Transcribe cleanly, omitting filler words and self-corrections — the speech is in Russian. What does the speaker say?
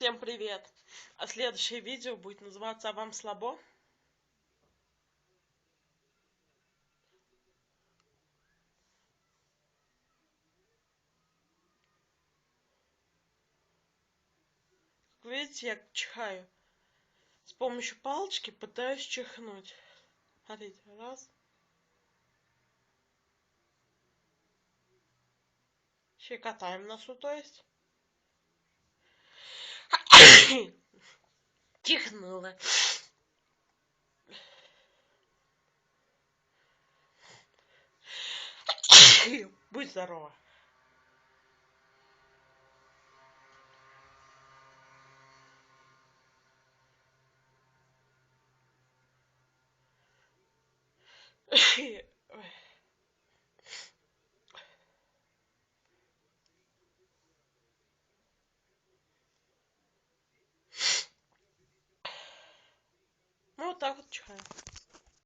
Всем привет! А следующее видео будет называться «А вам слабо?». Как видите, я чихаю. С помощью палочки пытаюсь чихнуть. Смотрите, раз. Щекотаем носу, то есть. Чихнула. Будь здорова. Ну вот так вот чихаю.